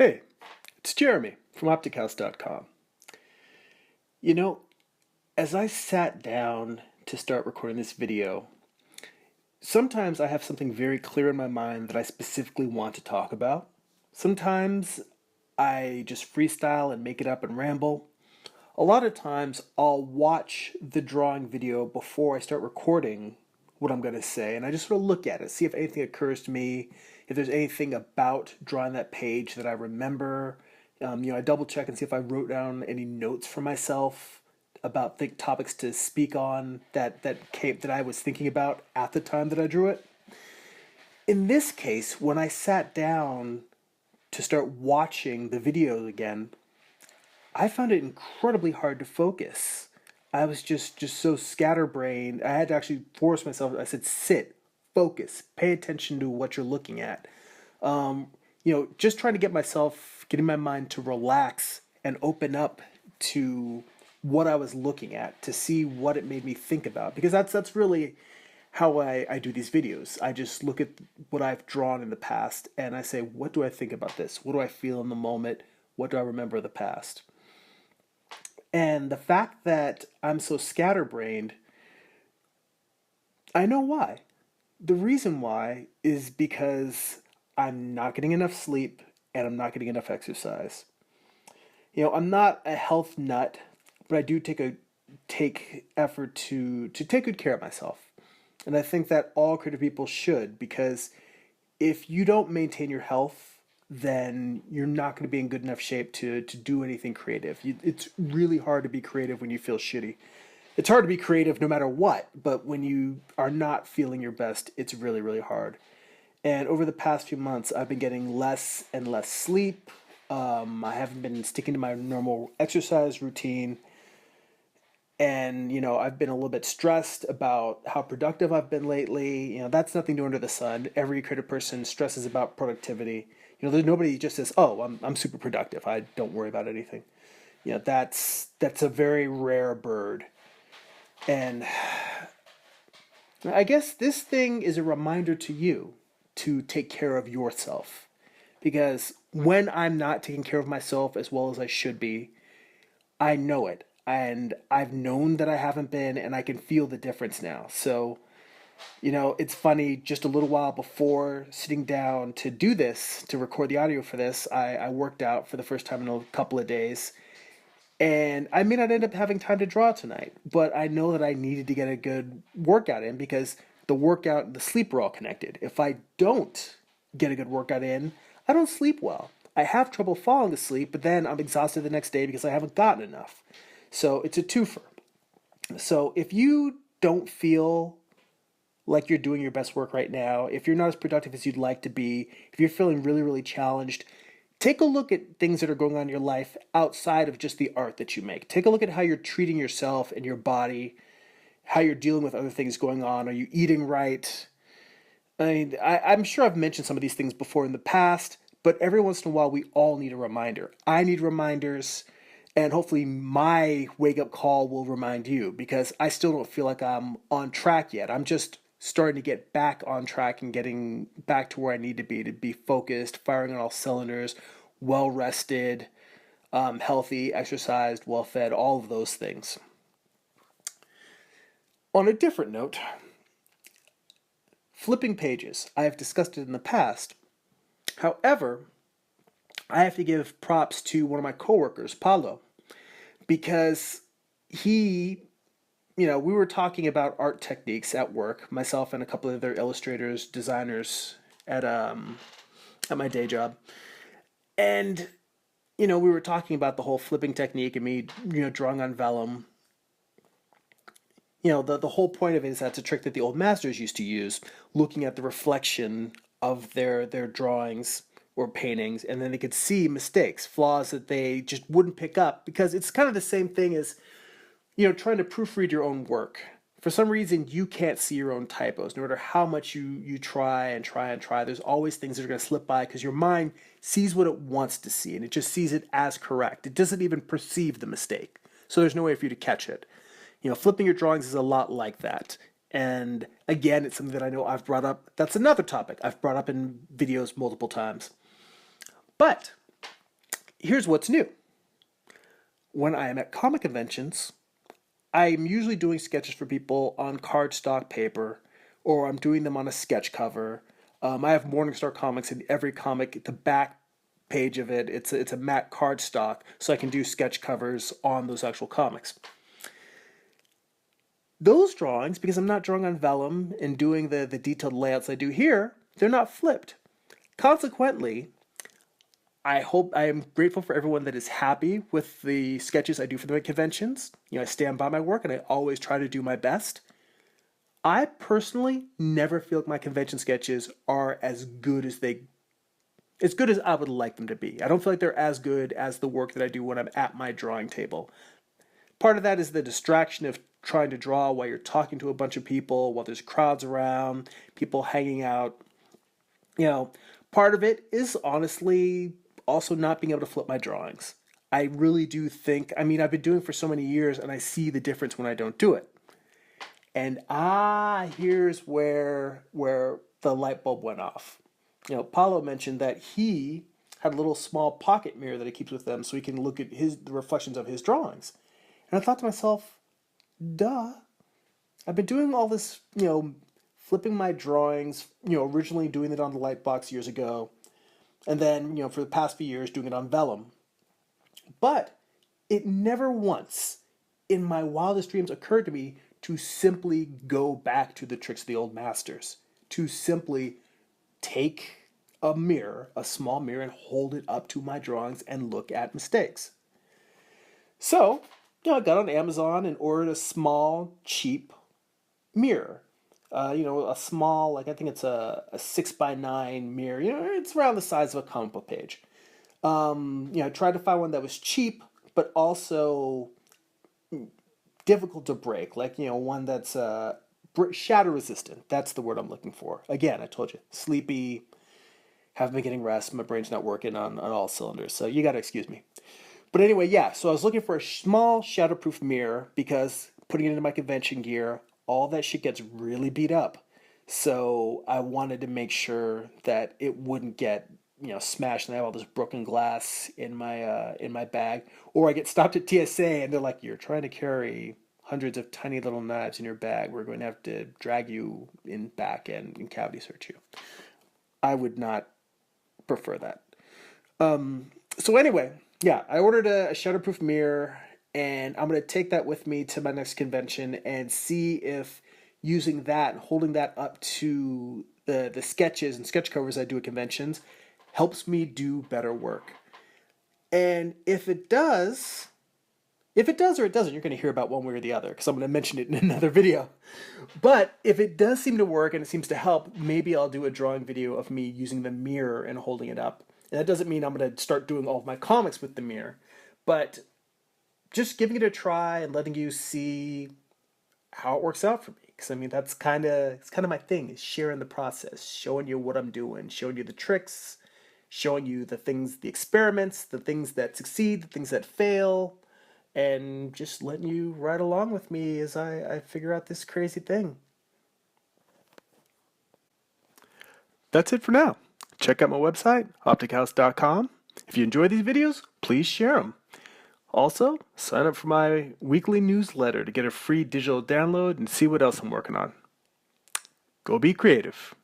Hey, it's Jeremy from OpticHouse.com. You know, as I sat down to start recording this video, sometimes I have something very clear in my mind that I specifically want to talk about. Sometimes I just freestyle and make it up and ramble. A lot of times I'll watch the drawing video before I start recording what I'm going to say, and I just sort of look at it, see if anything occurs to me, if there's anything about drawing that page that I remember. I double check and see if I wrote down any notes for myself about topics to speak on that I was thinking about at the time that I drew it. In this case, when I sat down to start watching the video again, I found it incredibly hard to focus. I was just so scatterbrained. I had to actually force myself. I said, sit, focus, pay attention to what you're looking at. Just trying to getting my mind to relax and open up to what I was looking at, to see what it made me think about. Because that's really how I do these videos. I just look at what I've drawn in the past and I say, what do I think about this? What do I feel in the moment? What do I remember of the past? And the fact that I'm so scatterbrained, I know why. The reason why is because I'm not getting enough sleep and I'm not getting enough exercise. I'm not a health nut, but I do take effort to take good care of myself. And I think that all creative people should, because if you don't maintain your health, then you're not going to be in good enough shape to do anything creative. It's really hard to be creative when you feel shitty. It's hard to be creative no matter what, but when you are not feeling your best, it's really, really hard. And over the past few months, I've been getting less and less sleep. I haven't been sticking to my normal exercise routine. And, I've been a little bit stressed about how productive I've been lately. That's nothing new under the sun. Every creative person stresses about productivity. Nobody just says, "Oh, I'm super productive. I don't worry about anything." That's a very rare bird. And I guess this thing is a reminder to you to take care of yourself. Because when I'm not taking care of myself as well as I should be, I know it. And I've known that I haven't been, and I can feel the difference now. So, it's funny, just a little while before sitting down to do this, to record the audio for this, I worked out for the first time in a couple of days. And I may not end up having time to draw tonight, but I know that I needed to get a good workout in because the workout and the sleep are all connected. If I don't get a good workout in, I don't sleep well. I have trouble falling asleep, but then I'm exhausted the next day because I haven't gotten enough. So it's a twofer. So if you don't feel like you're doing your best work right now, if you're not as productive as you'd like to be, if you're feeling really, really challenged, take a look at things that are going on in your life outside of just the art that you make. Take a look at how you're treating yourself and your body, how you're dealing with other things going on. Are you eating right? I'm sure I've mentioned some of these things before in the past, but every once in a while we all need a reminder. I need reminders, and hopefully my wake-up call will remind you, because I still don't feel like I'm on track yet. I'm just starting to get back on track and getting back to where I need to be focused, firing on all cylinders, well-rested, healthy, exercised, well-fed, all of those things. On a different note, flipping pages. I have discussed it in the past. However, I have to give props to one of my coworkers, Paulo, because we were talking about art techniques at work, myself and a couple of other illustrators, designers at my day job. And, we were talking about the whole flipping technique and me, drawing on vellum. The whole point of it is that's a trick that the old masters used to use, looking at the reflection of their drawings or paintings, and then they could see mistakes, flaws that they just wouldn't pick up, because it's kind of the same thing as, trying to proofread your own work. For some reason, you can't see your own typos. No matter how much you try and try and try, there's always things that are going to slip by because your mind sees what it wants to see, and it just sees it as correct. It doesn't even perceive the mistake. So there's no way for you to catch it. Flipping your drawings is a lot like that. And again, it's something that I know I've brought up. That's another topic I've brought up in videos multiple times. But Here's what's new. When I am at comic conventions, I'm usually doing sketches for people on cardstock paper, or I'm doing them on a sketch cover. I have Morningstar comics in every comic. The back page of it, it's a matte cardstock, so I can do sketch covers on those actual comics. Those drawings, because I'm not drawing on vellum and doing the detailed layouts I do here, they're not flipped. Consequently, I am grateful for everyone that is happy with the sketches I do for the conventions. I stand by my work and I always try to do my best. I personally never feel like my convention sketches are as good as I would like them to be. I don't feel like they're as good as the work that I do when I'm at my drawing table. Part of that is the distraction of trying to draw while you're talking to a bunch of people, while there's crowds around, people hanging out. Part of it is honestly also not being able to flip my drawings. I really do think, I've been doing it for so many years and I see the difference when I don't do it. And here's where the light bulb went off. Paulo mentioned that he had a little small pocket mirror that he keeps with him so he can look at the reflections of his drawings. And I thought to myself, duh. I've been doing all this, flipping my drawings, originally doing it on the Lightbox years ago, and then, for the past few years doing it on vellum. But it never once in my wildest dreams occurred to me to simply go back to the tricks of the old masters, to simply take a mirror, a small mirror, and hold it up to my drawings and look at mistakes. So, I got on Amazon and ordered a small, cheap mirror. A small, I think it's a 6x9 mirror. It's around the size of a comic book page. I tried to find one that was cheap, but also difficult to break. One that's shatter resistant. That's the word I'm looking for. Again, I told you, sleepy, haven't been getting rest. My brain's not working on all cylinders, so you got to excuse me. But anyway, yeah, so I was looking for a small shatterproof mirror because putting it into my convention gear, all that shit gets really beat up. So I wanted to make sure that it wouldn't get, smashed and I have all this broken glass in my bag. Or I get stopped at TSA and they're like, you're trying to carry hundreds of tiny little knives in your bag. We're going to have to drag you in back and cavity search you. I would not prefer that. So anyway, yeah, I ordered a shatterproof mirror, and I'm going to take that with me to my next convention and see if using that and holding that up to the sketches and sketch covers I do at conventions helps me do better work. And if it does or it doesn't, you're going to hear about one way or the other because I'm going to mention it in another video. But if it does seem to work and it seems to help, maybe I'll do a drawing video of me using the mirror and holding it up. And that doesn't mean I'm going to start doing all of my comics with the mirror, but just giving it a try and letting you see how it works out for me. Because that's kind of my thing, is sharing the process, showing you what I'm doing, showing you the tricks, showing you the things, the experiments, the things that succeed, the things that fail, and just letting you ride along with me as I figure out this crazy thing. That's it for now. Check out my website, optichouse.com. If you enjoy these videos, please share them. Also, sign up for my weekly newsletter to get a free digital download and see what else I'm working on. Go be creative.